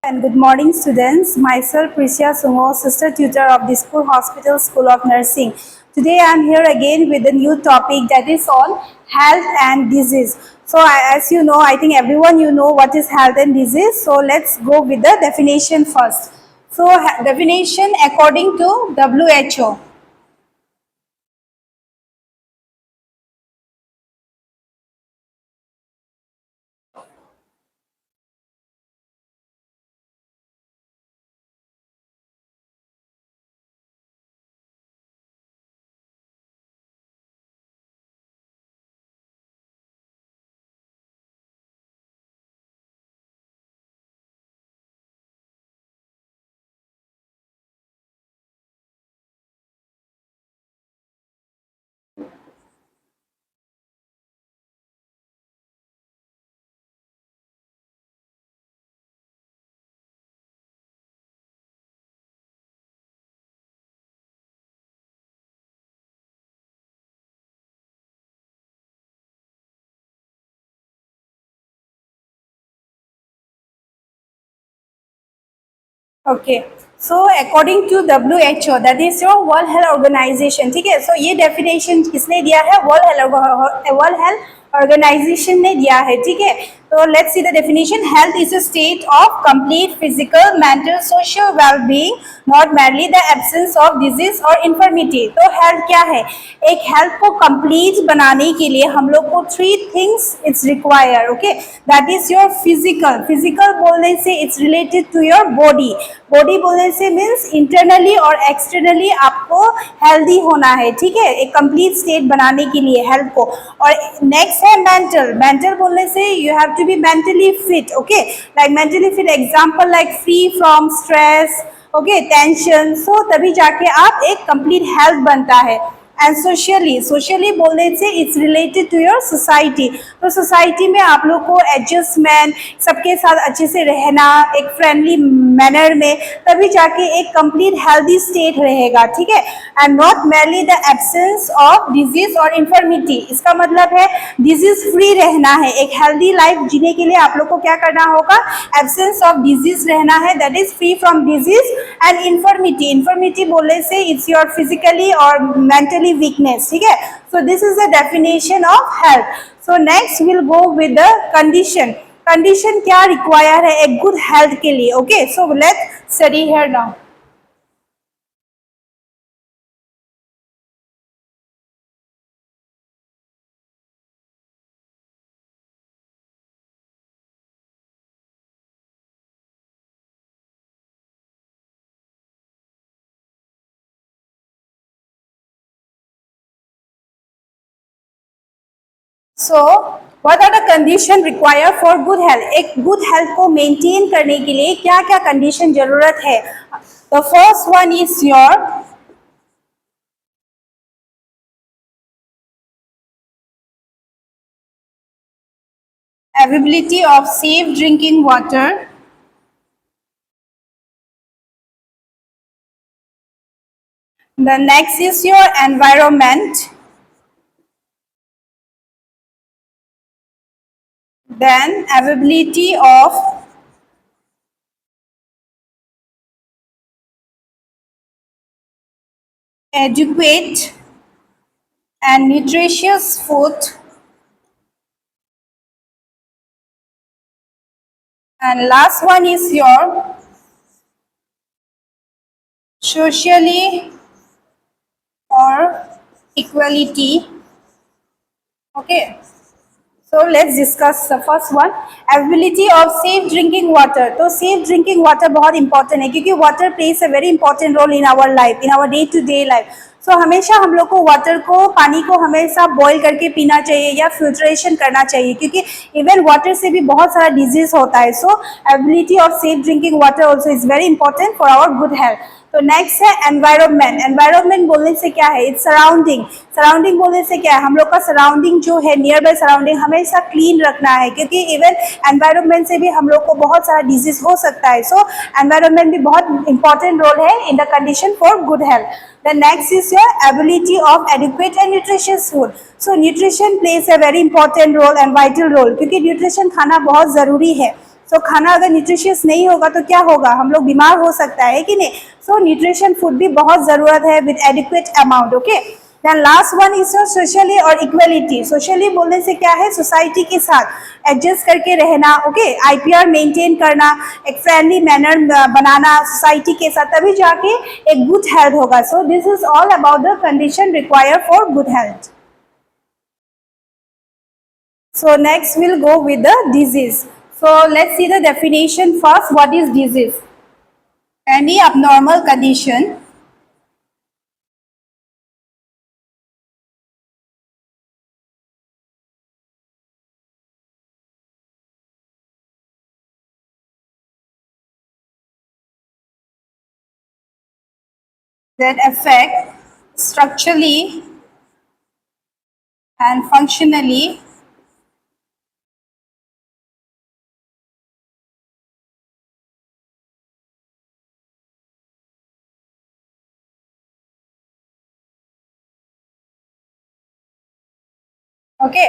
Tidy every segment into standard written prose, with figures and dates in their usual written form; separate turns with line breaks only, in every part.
And good morning, students. Myself, Prisya Sungo, sister tutor of Dispur Hospital School of Nursing. Today, I am here again with a new topic that is on health and disease. So, as you know, I think everyone you know what is health and disease. So, let's go with the definition first. So, definition according to WHO. Okay, so according to WHO, that is your World Health Organization, ठीक है. So ये definition किसने दिया है? World Health Organization ने दिया है, ठीक है. So let's see the definition. Health is a state of complete physical, mental, social well-being, not merely the absence of disease or infirmity. तो health क्या है? एक health को complete बनाने के लिए हम लोग को 3 things it's required. Okay, that is your physical. Physical बोलने से it's related to your body. Body बोलने से मीन्स इंटरनली और एक्सटर्नली आपको हेल्दी होना है, ठीक है, एक कंप्लीट स्टेट बनाने के लिए हेल्थ को. और नेक्स्ट है मेंटल. मेंटल बोलने से you have to be mentally fit. Okay, like mentally fit example like free from stress, okay, tension. So तभी जाके आप एक कंप्लीट हेल्थ बनता है. एंड सोशली बोलने से it's related to your society. तो सोसाइटी में आप लोग को एडजस्टमेंट, सबके साथ अच्छे से रहना एक फ्रेंडली मैनर में, तभी जाके एक कंप्लीट हेल्दी स्टेट रहेगा, ठीक है. And not merely the absence of disease और इन्फर्मिटी. इसका मतलब है डिजीज फ्री रहना है. एक हेल्दी लाइफ जीने के लिए आप लोग को क्या करना होगा? एब्सेंस ऑफ डिजीज रहना है, that is free from disease. And infirmity बोलने से इट्स योर फिजिकली और मेंटली weakness, ठीक है. So this is the definition of health. So next we'll go with the condition. Condition क्या require है एक good health के लिए? Okay, so let's study here now. So what are the condition required for good health? एक good health को maintain करने के लिए क्या क्या condition जरूरत है? The first one is your availability of safe drinking water. The next is your environment. Then availability of adequate and nutritious food. And last one is your socially or equality. Okay. So let's discuss the first one, availability of safe drinking water. तो safe drinking water बहुत important है क्योंकि water plays a very important role in our life, in our day to day life. So हमेशा हम लोग को water को, पानी को हमेशा बॉईल करके पीना चाहिए या फिल्ट्रेशन करना चाहिए क्योंकि इवन वाटर से भी बहुत सारा डिजीज होता है. सो availability of safe drinking water also is very important for our good health. तो नेक्स्ट है एनवायरनमेंट. एनवायरनमेंट बोलने से क्या है? Its surrounding. सराउंडिंग बोलने से क्या है? हम लोग का सराउंडिंग जो है, नियर बाय सराउंडिंग हमेशा क्लीन रखना है क्योंकि इवन एनवायरनमेंट से भी हम लोग को बहुत सारा डिजीज हो सकता है. सो एनवायरनमेंट भी बहुत इंपॉर्टेंट रोल है in the condition for good health. The next is your ability of adequate and nutritious food. So nutrition plays a very important role and vital role क्योंकि nutrition खाना बहुत ज़रूरी है. सो खाना अगर न्यूट्रिशियस नहीं होगा तो क्या होगा, हम लोग बीमार हो सकता है कि नहीं। सो न्यूट्रिशन फूड भी बहुत ज़रूरत है with adequate amount. Okay, then last one is socially और इक्वलिटी। सोशली बोलने से क्या है, सोसाइटी के साथ एडजस्ट करके रहना। ओके, आईपीआर मेंटेन करना, एक फ्रेंडली मैनर बनाना सोसाइटी के साथ, तभी जाके एक गुड हेल्थ होगा। So this is all about the condition required for good health. So next we'll go with the disease. So let's see the definition first. What is disease? Any abnormal condition that affect structurally and functionally okay.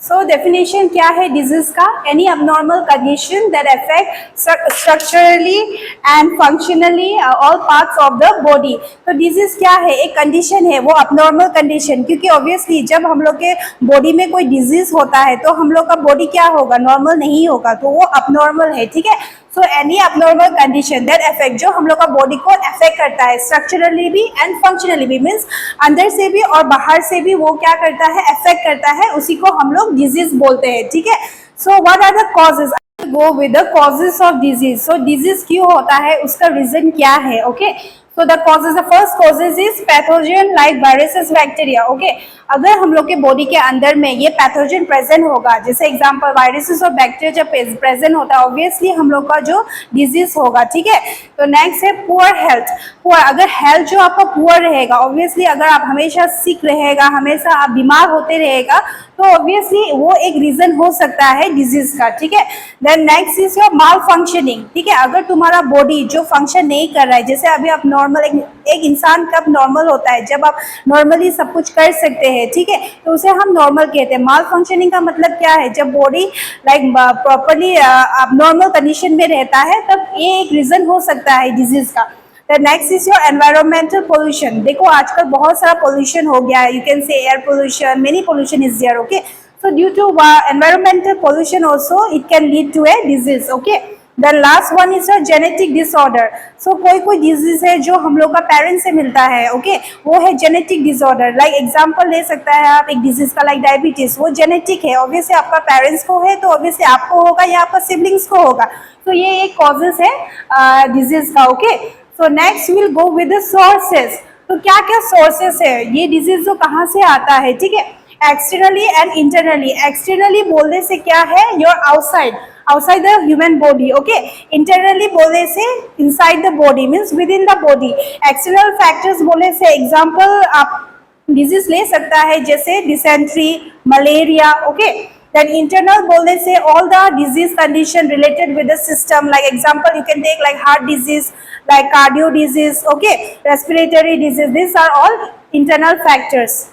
So definition क्या है disease का, any abnormal condition that affect structurally and functionally all parts of the body. तो disease क्या है, एक condition है वो abnormal condition, क्योंकि ऑब्वियसली जब हम लोग के बॉडी में कोई डिजीज होता है तो हम लोग का बॉडी क्या होगा, नॉर्मल नहीं होगा, तो वो abnormal है, ठीक है। So any abnormal condition that affect, जो हम लोग का बॉडी को अफेक्ट करता है स्ट्रक्चरली भी एंड फंक्शनली भी, मीन्स अंदर से भी और बाहर से भी वो क्या करता है, अफेक्ट करता है, उसी को हम लोग डिजीज बोलते हैं, ठीक है। So what are the causes, go with the causes of disease. So disease क्यों होता है, उसका रीजन क्या है। Okay, so the causes, the first causes is pathogen like viruses bacteria. Okay, अगर हम लोग के बॉडी के अंदर में ये पैथोजन प्रेजेंट होगा, जैसे एग्जांपल वायरसेस और बैक्टीरिया जब प्रेजेंट होता है, ऑब्वियसली हम लोग का जो डिजीज होगा, ठीक है। तो नेक्स्ट है पुअर हेल्थ। पुअर, अगर हेल्थ जो आपका पुअर रहेगा, ऑब्वियसली अगर आप हमेशा सिक रहेगा, हमेशा आप बीमार होते रहेगा, तो ऑब्वियसली वो एक रीजन हो सकता है डिजीज का, ठीक है। Then next is your malfunctioning, ठीक है। अगर तुम्हारा बॉडी जो फंक्शन नहीं कर रहा है, जैसे अभी आप नॉर्मल, एक इंसान कब नॉर्मल होता है, जब आप नॉर्मली सब कुछ कर सकते हैं, ठीक है, तो उसे हम नॉर्मल कहते हैं। माल फंक्शनिंग का मतलब क्या है, जब बॉडी लाइक प्रॉपरली अब नॉर्मल कंडीशन में रहता है, तब ये एक रीजन हो सकता है डिजीज का। The next is your environmental pollution. देखो आजकल बहुत सारा pollution हो गया है, you can say air pollution, many pollution is there, okay. So due to environmental pollution also it can lead to a disease, okay. The last one is a genetic disorder. So कोई disease है जो हम लोग का parents से मिलता है, okay, वो है genetic disorder. Like example ले सकता है आप एक disease का, like diabetes, वो genetic है, obviously आपका parents को है तो obviously आपको होगा या आपका siblings को होगा, तो ये एक causes है disease का, okay. So next we'll go with the sources. तो क्या क्या sources है, ये disease जो कहाँ से आता है, ठीक है। Externally and internally. Externally बोलने से क्या है, your outside the human body, okay. Internally बोलने से inside the body, means within the body. External factors बोलने से example आप disease ले सकता है, जैसे dysentery, malaria, okay. Then internal बोलने से all the disease condition related with the system, like example you can take like heart disease, like cardio disease, okay, respiratory disease, these are all internal factors.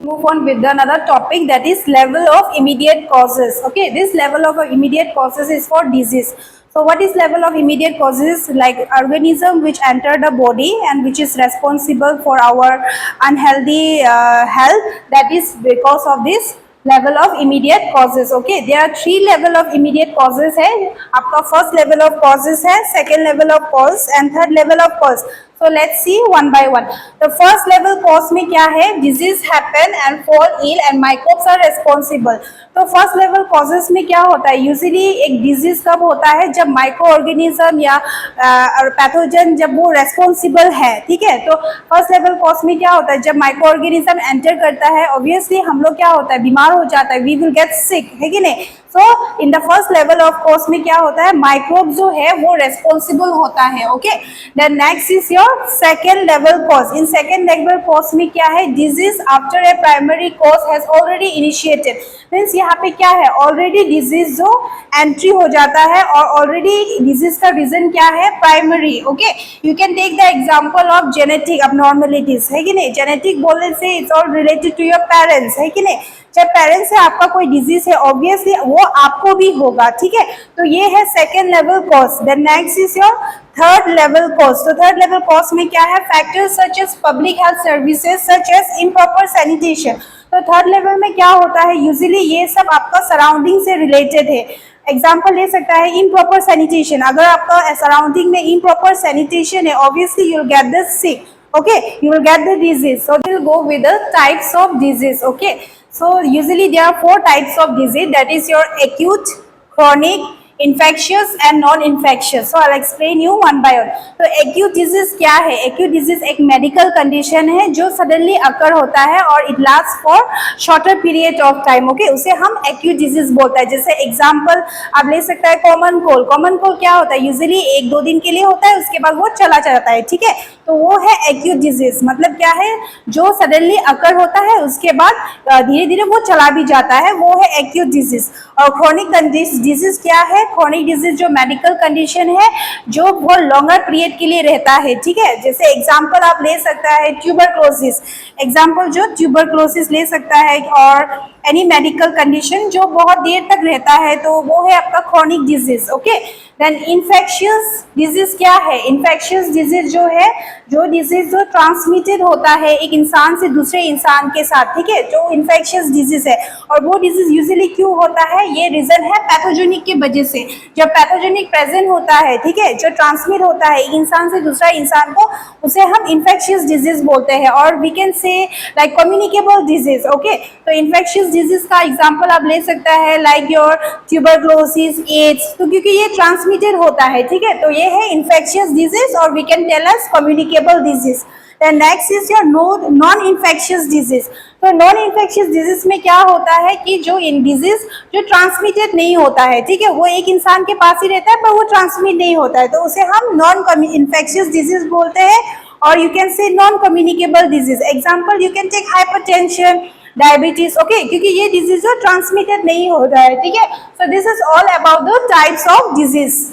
Move on with another topic, that is level of immediate causes. Okay, this level of immediate causes is for disease. So what is level of immediate causes, like organism which enter the body and which is responsible for our unhealthy health, that is because of this level of immediate causes. Okay, there are 3 level of immediate causes है आपका, first level of causes है, second level of cause and third level of cause. So let's see one by one. The first level cause में क्या है, disease happen and fall ill and microbes are responsible. तो first level causes में क्या होता है, usually एक disease कब होता है, जब माइक्रो ऑर्गेनिज्म या पैथोजन जब वो रेस्पॉन्सिबल है, ठीक है। तो फर्स्ट लेवल कॉज में क्या होता है, जब माइक्रो ऑर्गेनिज्म एंटर करता है, ऑब्वियसली हम लोग क्या होता है, बीमार हो जाता है, वी विल गेट सिक, है कि नहीं। So in the first level of cause में क्या होता है, माइक्रोब जो है वो रेस्पॉन्सिबल होता है, okay. Then next is your your second level cause. इन सेकेंड लेवल कॉज में क्या है, disease after a primary cause has already initiated, means यहाँ पे क्या है, ऑलरेडी डिजीज जो एंट्री हो जाता है और ऑलरेडी डिजीज का रीजन क्या है, primary. Okay, you can take the example of genetic abnormalities, है कि नहीं। जेनेटिक बोलने से it's all related to your parents, है कि नहीं। जब पेरेंट्स से आपका कोई डिजीज है ऑब्वियसली वो आपको भी होगा, ठीक है। तो ये है second level cause. The next is your third level cause. तो थर्ड लेवल कॉज में क्या है, factors such as public health services such as improper sanitation. तो थर्ड लेवल में क्या होता है, यूजुअली ये सब आपका सराउंडिंग से रिलेटेड है। एग्जाम्पल ले सकता है इम्प्रॉपर सैनिटेशन। अगर आपका सराउंडिंग में इम्प्रॉपर सैनिटेशन है obviously you will get the sick, okay, you will get the disease. So we'll go with the types of disease. Okay, so usually there are 4 types of disease, that is your acute, chronic, infectious and non infectious. So I'll explain you one by one. तो acute disease क्या है, acute disease एक medical condition है जो suddenly occur होता है और it lasts for shorter period of time. Okay, उसे हम acute disease बोलते हैं। जैसे example आप ले सकता है common cold। common cold क्या होता है, usually 1-2 दिन के लिए होता है, उसके बाद वो चला जाता है, ठीक है। तो वो है acute disease, मतलब क्या है, जो suddenly occur होता है उसके बाद धीरे धीरे वो चला भी जाता है, वो है acute disease। और chronic disease क्या है, chronic disease जो मेडिकल कंडीशन है जो बहुत लॉन्गर पीरियड के लिए रहता है, ठीक है। जैसे एग्जांपल आप ले सकता है ट्यूबरक्लोसिस, एग्जांपल जो ट्यूबरक्लोसिस ले सकता है, और एनी मेडिकल कंडीशन जो बहुत देर तक रहता है, तो वो है आपका chronic disease। Okay, then infectious disease क्या है, इन्फेक्शियस डिजीज जो है, जो डिजीज जो ट्रांसमिटेड होता है एक इंसान से दूसरे इंसान के साथ, ठीक है, जो इन्फेक्शियस डिजीज है। और वो डिजीज यूजुअली क्यों होता है, ये रीजन है पैथोजेनिक की वजह से। जब पैथोजेनिक प्रेजेंट होता है, ठीक है, जो ट्रांसमिट होता है एक इंसान से दूसरा इंसान को, उसे हम इन्फेक्शियस डिजीज बोलते हैं। और we can say like communicable disease. Okay, तो इन्फेक्शियस डिजीज का एग्जाम्पल आप ले सकता है लाइक योर ट्यूबरक्लोसिस, एड्स, तो क्योंकि ये ट्रांसमिटेड होता है, ठीक है, तो ये है इन्फेक्शियस डिजीज और we can tell us communicable disease. Then next is your non infectious disease. तो नॉन इन्फेक्शियस डिजीज में क्या होता है कि जो डिजीज जो ट्रांसमिटेड नहीं होता है, ठीक है, वो एक इंसान के पास ही रहता है पर वो ट्रांसमिट नहीं होता है, तो उसे हम नॉन इन्फेक्शियस डिजीज बोलते हैं। और you can say non communicable disease. Example you can take hypertension, diabetes. Okay, क्योंकि ये डिजीज जो ट्रांसमिटेड नहीं होता है, ठीक है। So this is all about the types of disease.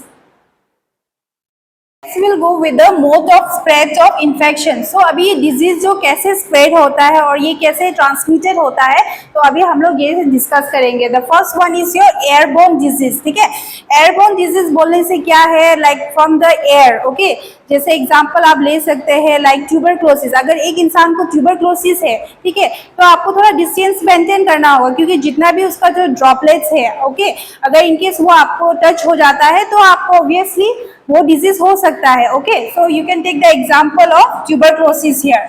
Next we'll go with the mode of spread of infection. So अभी ये डिजीज जो कैसे स्प्रेड होता है और ये कैसे ट्रांसमिटेड होता है, तो अभी हम लोग ये डिस्कस करेंगे। The first one is your airborne disease, ठीक है। एयरबोर्न डिजीज बोलने से क्या है, like from the air. Okay, जैसे एग्जांपल आप ले सकते हैं लाइक ट्यूबरक्लोसिस। अगर एक इंसान को ट्यूबरक्लोसिस है, ठीक है, तो आपको थोड़ा डिस्टेंस मेंटेन करना होगा, क्योंकि जितना भी उसका जो ड्रॉपलेट्स है, ओके, अगर इनकेस वो आपको टच हो जाता है तो आपको ऑब्वियसली वो डिजीज हो सकता है। Okay, so you can take the example of tuberculosis here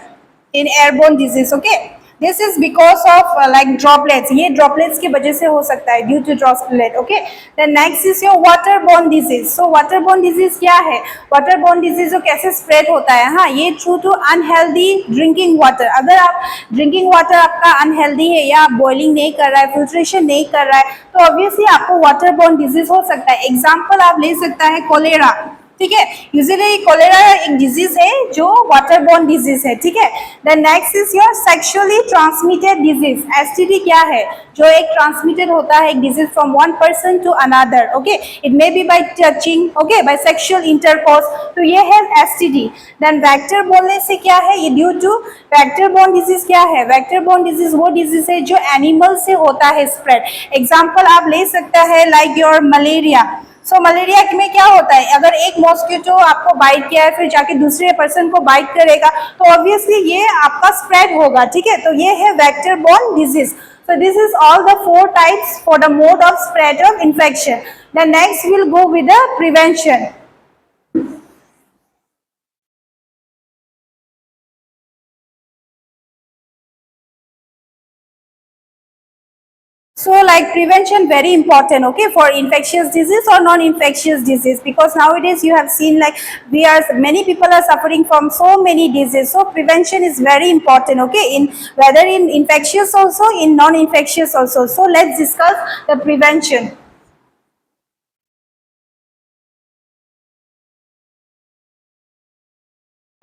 in airborne disease. Okay, this is because of like droplets, ये ड्रॉपलेट्स की वजह से हो सकता है, due to droplet. Okay, then next is your waterborne disease. So waterborne disease क्या है, waterborne disease जो कैसे स्प्रेड होता है, हाँ, ये through to unhealthy drinking water. अगर आप ड्रिंकिंग वाटर आपका अनहेल्दी है या आप बॉइलिंग नहीं कर रहा है, फिल्ट्रेशन नहीं कर रहा है, तो ऑब्वियसली आपको वाटरबोर्न डिजीज हो सकता है। एग्जाम्पल आप ले सकता है कोलेरा, ठीक है। यूजुअली कोलेरा एक डिजीज है जो वाटरबोर्न डिजीज है, ठीक है। Then next is your sexually transmitted disease. STD क्या है, जो एक ट्रांसमिटेड होता है एक disease from one person to another. Okay, it may be by touching, okay, by sexual intercourse, तो ये है एसटीडी। देन वेक्टर बोलने से क्या है, ये due to vector borne disease क्या है, वेक्टर बोर्न डिजीज वो डिजीज है जो एनिमल से होता है स्प्रेड। एग्जाम्पल आप ले सकता है like your malaria. So malaria में क्या होता है, अगर एक मॉस्किटो आपको बाइट किया है फिर जाके दूसरे पर्सन को बाइट करेगा, तो ऑब्वियसली ये आपका स्प्रेड होगा, ठीक है। तो ये है vector borne disease. So this is all the 4 types for the mode of spread of infection. The next will go with the prevention. So like prevention very important, okay, for infectious disease or non-infectious disease, because nowadays you have seen like many people are suffering from so many diseases. So prevention is very important, okay, in whether in infectious also, in non-infectious also. So let's discuss the prevention.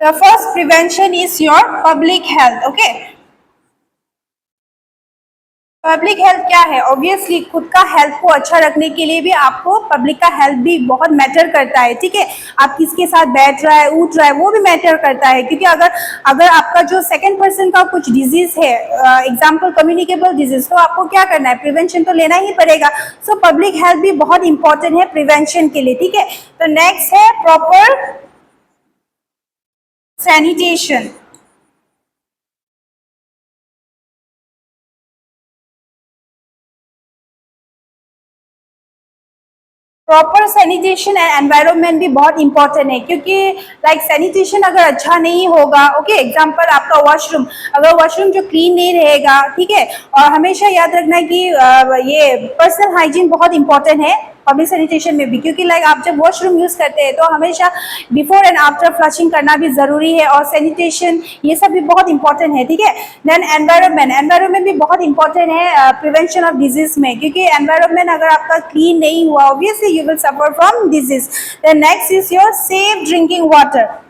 The first prevention is your public health. Okay, public health क्या है? Obviously खुद का health को अच्छा रखने के लिए भी आपको पब्लिक का हेल्थ भी बहुत मैटर करता है, ठीक है। आप किसके साथ बैठ रहा है, उठ रहा है, वो भी मैटर करता है, क्योंकि अगर अगर आपका जो सेकंड पर्सन का कुछ डिजीज है, एग्जांपल कम्युनिकेबल डिजीज, तो आपको क्या करना है? प्रिवेंशन तो लेना ही पड़ेगा। सो पब्लिक हेल्थ भी बहुत इंपॉर्टेंट है प्रिवेंशन के लिए, ठीक है। तो नेक्स्ट है proper sanitation. Proper sanitation and environment भी बहुत इंपॉर्टेंट है, क्योंकि लाइक सैनिटेशन अगर अच्छा नहीं होगा, ओके, एग्जांपल आपका वॉशरूम, अगर वॉशरूम जो क्लीन नहीं रहेगा, ठीक है। और हमेशा याद रखना है कि ये पर्सनल हाइजीन बहुत इंपॉर्टेंट है पब्लिक सैनिटेशन में भी, क्योंकि लाइक आप जब वॉशरूम यूज करते हैं तो हमेशा बिफोर एंड आफ्टर फ्लशिंग करना भी जरूरी है, और सैनिटेशन ये सब भी बहुत इंपॉर्टेंट है, ठीक है। देन एनवायरनमेंट भी बहुत इंपॉर्टेंट है प्रिवेंशन ऑफ डिजीज में, क्योंकि एनवायरनमेंट अगर आपका क्लीन नहीं हुआ, obviously you will suffer from disease. Then next is your safe drinking water.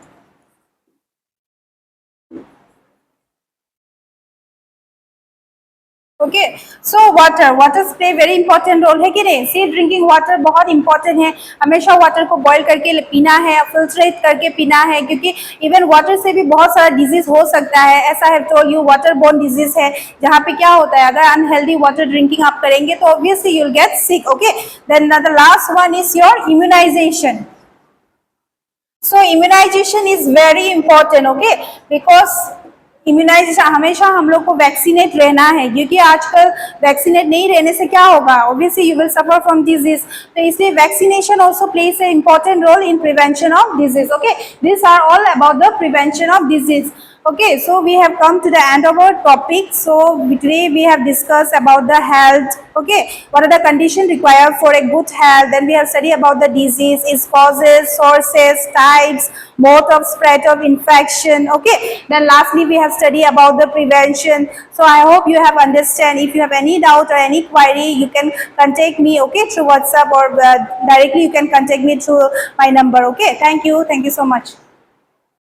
Okay, so water play very important role है कि नहीं? सेफ ड्रिंकिंग वाटर बहुत इंपॉर्टेंट है। हमेशा वाटर को बॉईल करके पीना है, फिल्ट्रेट करके पीना है, क्योंकि इवन वाटर से भी बहुत सारा डिजीज हो सकता है। ऐसा है told you, water borne disease है, जहाँ पे क्या होता है, अगर अनहेल्दी वाटर ड्रिंकिंग आप करेंगे तो obviously you will get sick. Okay, then the last one is your immunization. So immunization is very important, okay? Because immunization हमेशा हम लोग को वैक्सीनेट रहना है, क्योंकि आजकल वैक्सीनेट नहीं रहने से क्या होगा? Obviously you will suffer from disease. तो इसलिए vaccination also place a important role in prevention of disease. Okay, this are all about the prevention of disease. Okay, so we have come to the end of our topic. So today we have discussed about the health. Okay, what are the conditions required for a good health? Then we have studied about the disease, its causes, sources, types, mode of spread of infection. Okay, then lastly we have studied about the prevention. So I hope you have understand. If you have any doubt or any query, you can contact me, okay, through WhatsApp, or directly you can contact me through my number. Okay, thank you so much.